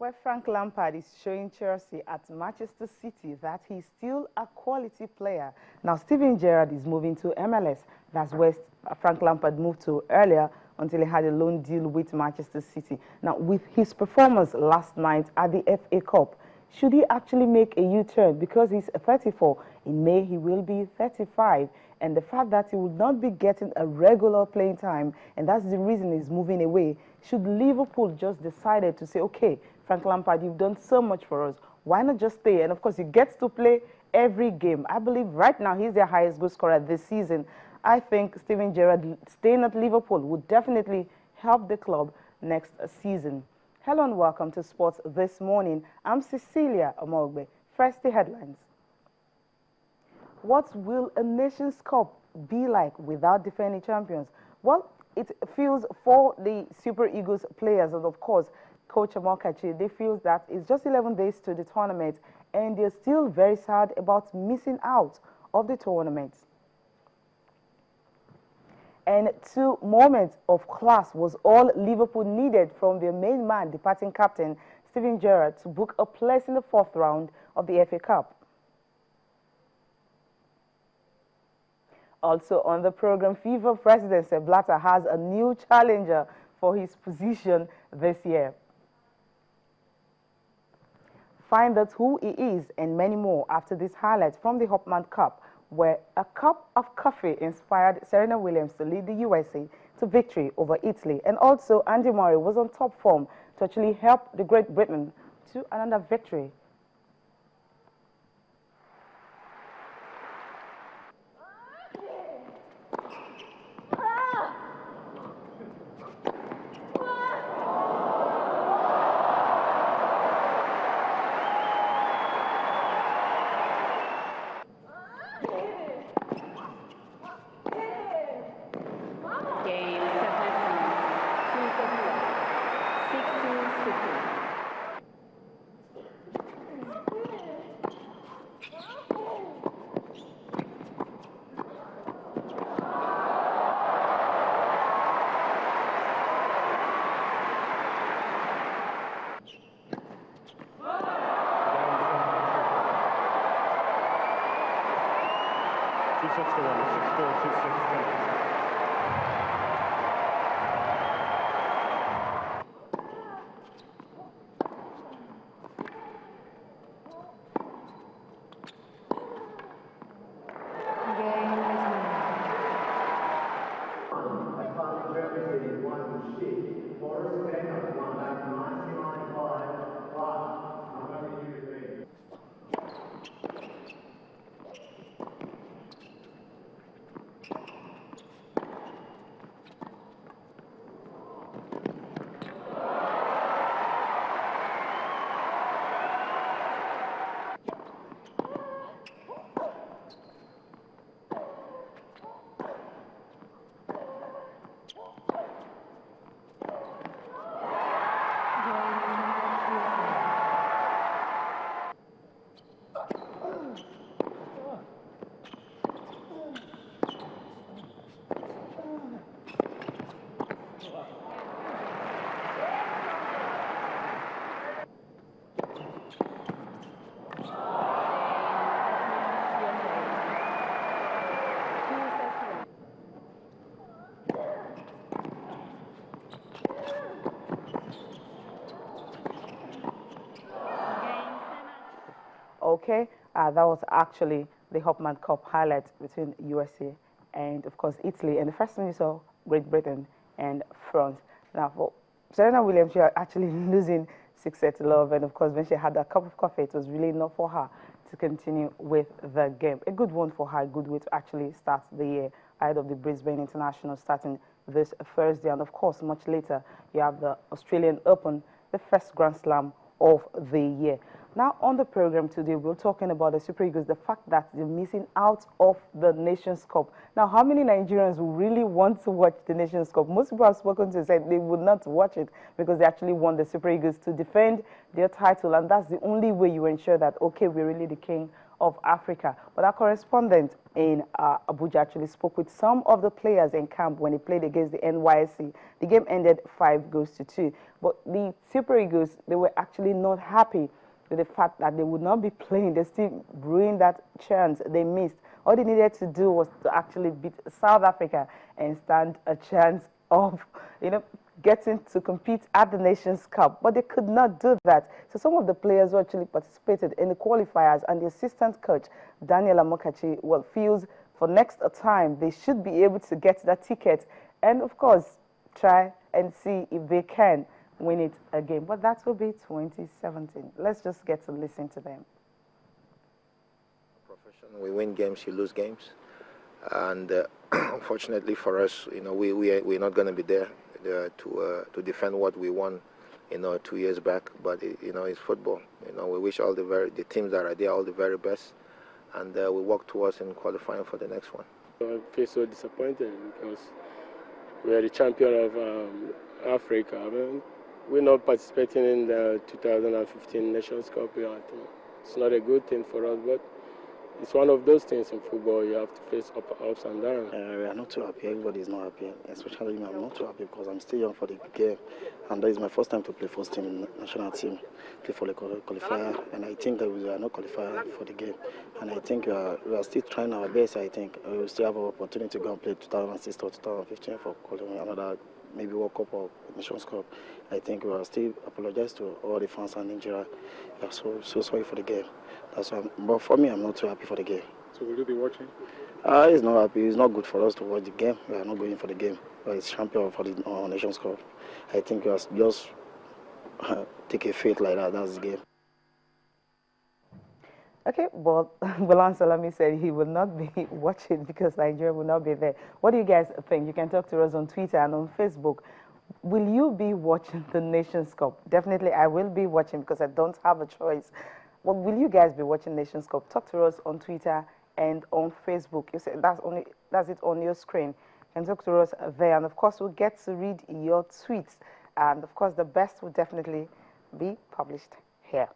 Where Frank Lampard is showing Chelsea at Manchester City that he's still a quality player. Now, Steven Gerrard is moving to MLS. That's where Frank Lampard moved to earlier until he had a loan deal with Manchester City. Now, with his performance last night at the FA Cup, should he actually make a U-turn? Because he's 34. In May, he will be 35. And the fact that he will not be getting a regular playing time, and that's the reason he's moving away, should Liverpool just decided to say, okay, Frank Lampard, you've done so much for us. Why not just stay? And of course, he gets to play every game. I believe right now he's their highest goal scorer this season. I think Steven Gerrard staying at Liverpool would definitely help the club next season. Hello and welcome to Sports This Morning. I'm Cecilia Omogbe. First, the headlines. What will a Nations Cup be like without defending champions? Well, it feels for the Super Eagles players and, of course, Coach Amokachi, they feel that it's just 11 days to the tournament and they're still very sad about missing out of the tournament. And 2 moments of class was all Liverpool needed from their main man, departing captain Steven Gerrard, to book a place in the 4th round of the FA Cup. Also on the program, FIFA President Sepp Blatter has a new challenger for his position this year. Find out who he is and many more after this highlight from the Hopman Cup, where a cup of coffee inspired Serena Williams to lead the USA to victory over Italy. And also, Andy Murray was on top form to actually help the Great Britain to another victory. Okay, that was actually the Hopman Cup highlight between USA and, of course, Italy. And the first one you saw, Great Britain and France. Now, for Serena Williams, she was actually losing 6-8 love. And, of course, when she had a cup of coffee, it was really not for her to continue with the game. A good one for her, a good way to actually start the year ahead of the Brisbane International starting this Thursday. And, of course, much later, you have the Australian Open, the first Grand Slam of the year. Now, on the program today, we're talking about the Super Eagles, the fact that they're missing out of the Nations Cup. Now, how many Nigerians really want to watch the Nations Cup? Most people I've spoken to said they would not watch it because they actually want the Super Eagles to defend their title, and that's the only way you ensure that, okay, we're really the king of Africa. But our correspondent in Abuja actually spoke with some of the players in camp when he played against the NYSC. The game ended 5-2. But the Super Eagles, they were actually not happy with the fact that they would not be playing. They still ruined that chance they missed. All they needed to do was to actually beat South Africa and stand a chance of, getting to compete at the Nations Cup. But they could not do that. So some of the players who actually participated in the qualifiers and the assistant coach, Daniel Amokachi, feels for next time they should be able to get that ticket and, of course, try and see if they can win it again. But that will be 2017. Let's just get to listen to them. We win games, you lose games, and unfortunately for us, we're not going to be there to defend what we won, 2 years back. But it's football. We wish all the teams that are there all the very best, and we work towards in qualifying for the next one. I feel so disappointed because we are the champion of Africa. I mean, we're not participating in the 2015 Nations Cup. I think it's not a good thing for us, but it's one of those things in football. You have to face ups and downs. We are not too happy. Everybody is not happy, especially me. I'm not too happy because I'm still young for the game, and that is my first time to play first team in the national team, play for the qualifier, and I think that we are not qualified for the game. And I think we are still trying our best. I think we will still have an opportunity to go and play 2006 or 2015 for another maybe World Cup or Nations Cup. I think we will still apologize to all the fans and Nigeria. We are so sorry for the game. That's why. But for me, I'm not too happy for the game. So will you be watching? It's not happy. It's not good for us to watch the game. We are not going for the game. But it's champion for the Nations Cup. I think we are just take a fate like that. That's the game. Okay, well, Bolan Salami said he will not be watching because Nigeria will not be there. What do you guys think? You can talk to us on Twitter and on Facebook. Will you be watching the Nations Cup? Definitely, I will be watching because I don't have a choice. Well, will you guys be watching Nations Cup? Talk to us on Twitter and on Facebook. You say that's it on your screen. You can talk to us there, and of course, we'll get to read your tweets. And of course, the best will definitely be published here.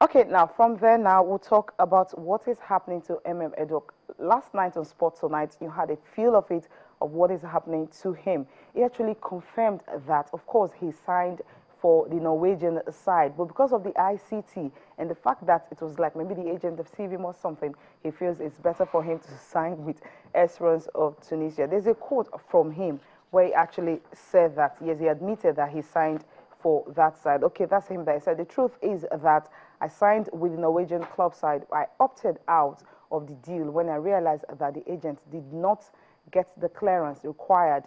Okay, now from there, we'll talk about what is happening to Edok. Last night on Sports Tonight, you had a feel of it, of what is happening to him. He actually confirmed that, of course, he signed for the Norwegian side, but because of the ICT and the fact that it was like maybe the agent deceived him or something, he feels it's better for him to sign with Esperance of Tunisia. There's a quote from him where he actually said that, yes, he admitted that he signed for that side. Okay, that's him that said. The truth is that I signed with the Norwegian club side. I opted out of the deal when I realized that the agent did not get the clearance required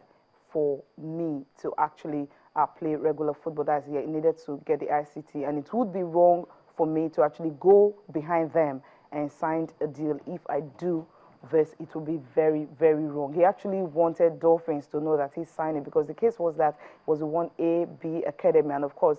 for me to actually play regular football. That's it. He needed to get the ICT, and it would be wrong for me to actually go behind them and sign a deal. If I do this, it will be very, very wrong. He actually wanted Dolphins to know that he signed it because the case was that it was a 1AB academy, and of course,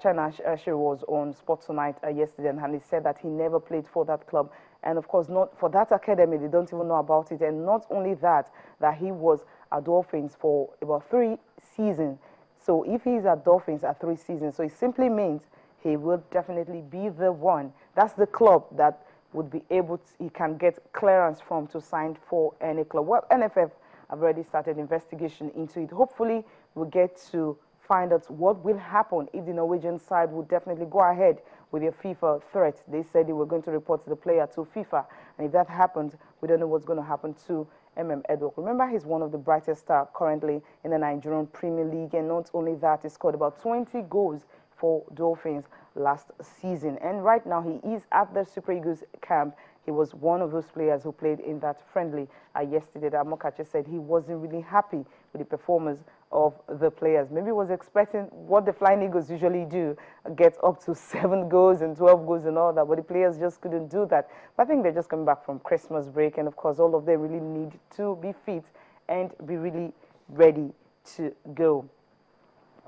China Ashir was on Sports Tonight yesterday, and he said that he never played for that club. And of course, not for that academy, they don't even know about it. And not only that, that he was at Dolphins for about 3 seasons. So if he's at Dolphins at 3 seasons, so it simply means he will definitely be the one. That's the club that would be able to, he can get clearance from to sign for any club. Well, NFF have already started investigation into it. Hopefully, we'll get to find out what will happen if the Norwegian side would definitely go ahead with their FIFA threat. They said they were going to report the player to FIFA, and if that happens, we don't know what's going to happen to Edok. Remember, he's one of the brightest stars currently in the Nigerian Premier League, and not only that, he scored about 20 goals for Dolphins last season. And right now, he is at the Super Eagles camp. He was one of those players who played in that friendly yesterday. Amokachi said he wasn't really happy with the performance of the players. Maybe he was expecting what the Flying Eagles usually do, get up to 7 goals and 12 goals and all that, but the players just couldn't do that. But I think they're just coming back from Christmas break, and of course, all of them really need to be fit and be really ready to go.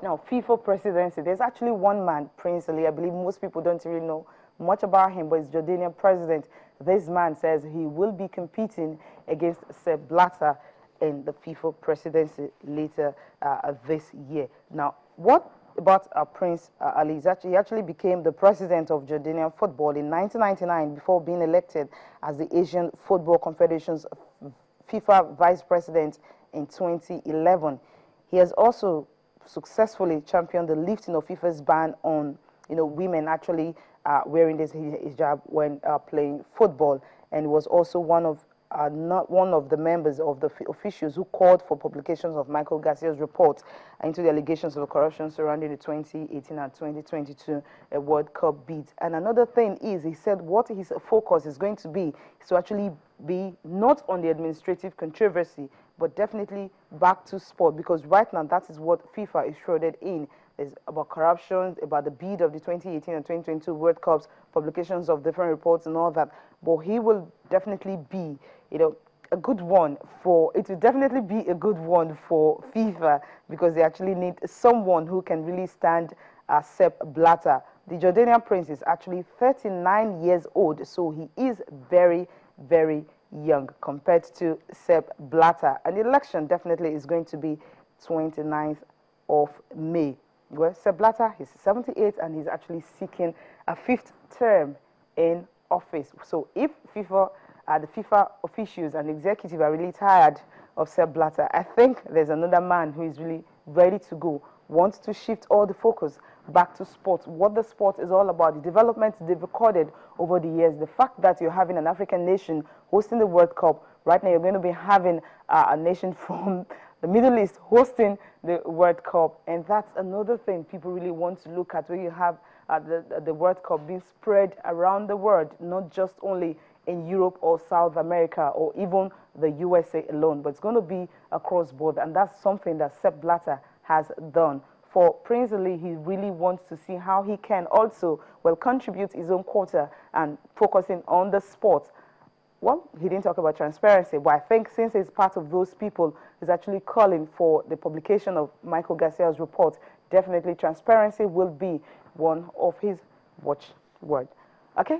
Now, FIFA presidency, there's actually one man, Prince Ali. I believe most people don't really know much about him, but he's Jordanian president. This man says he will be competing against Sepp Blatter in the FIFA presidency later this year. Now, what about Prince Ali. He actually became the president of Jordanian football in 1999 before being elected as the Asian Football Confederation's FIFA vice president in 2011. He has also successfully championed the lifting of FIFA's ban on women actually wearing this hijab when playing football, and was also not one of the members of the officials who called for publications of Michael Garcia's report into the allegations of corruption surrounding the 2018 and 2022 World Cup bids. And another thing is, he said what his focus is going to be is to actually be not on the administrative controversy, but definitely back to sport, because right now that is what FIFA is shrouded in. It's about corruption, about the bid of the 2018 and 2022 World Cups, publications of different reports and all that. But he will definitely be, a good one for, it will definitely be a good one for FIFA, because they actually need someone who can really stand Sepp Blatter. The Jordanian prince is actually 39 years old, so he is very, very young compared to Sepp Blatter. And the election definitely is going to be 29th of May. Well, Sepp Blatter, he's 78 and he's actually seeking a 5th term in office. So if the FIFA officials and executive are really tired of Sepp Blatter, I think there's another man who is really ready to go, wants to shift all the focus back to sports, what the sport is all about, the developments they've recorded over the years, the fact that you're having an African nation hosting the World Cup. Right now you're going to be having a nation from the Middle East hosting the World Cup, and that's another thing people really want to look at, where you have the World Cup being spread around the world, not just only in Europe or South America or even the USA alone, but it's going to be across board, and that's something that Sepp Blatter has done. For Prince Ali, he really wants to see how he can also, contribute his own quota and focusing on the sport. Well, he didn't talk about transparency, but I think since he's part of those people who's actually calling for the publication of Michael Garcia's report, definitely transparency will be one of his watchword. Okay?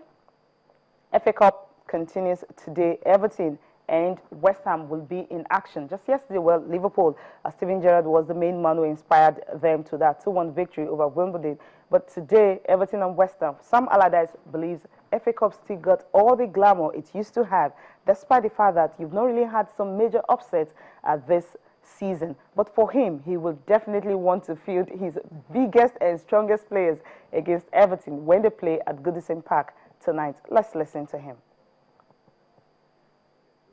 FA Cup continues today. Everton and West Ham will be in action. Just yesterday, Liverpool, Steven Gerrard was the main man who inspired them to that 2-1 victory over Wimbledon. But today, Everton and West Ham, Sam Allardyce believes FA Cup still got all the glamour it used to have, despite the fact that you've not really had some major upsets this season. But for him, he will definitely want to field his biggest and strongest players against Everton when they play at Goodison Park tonight. Let's listen to him.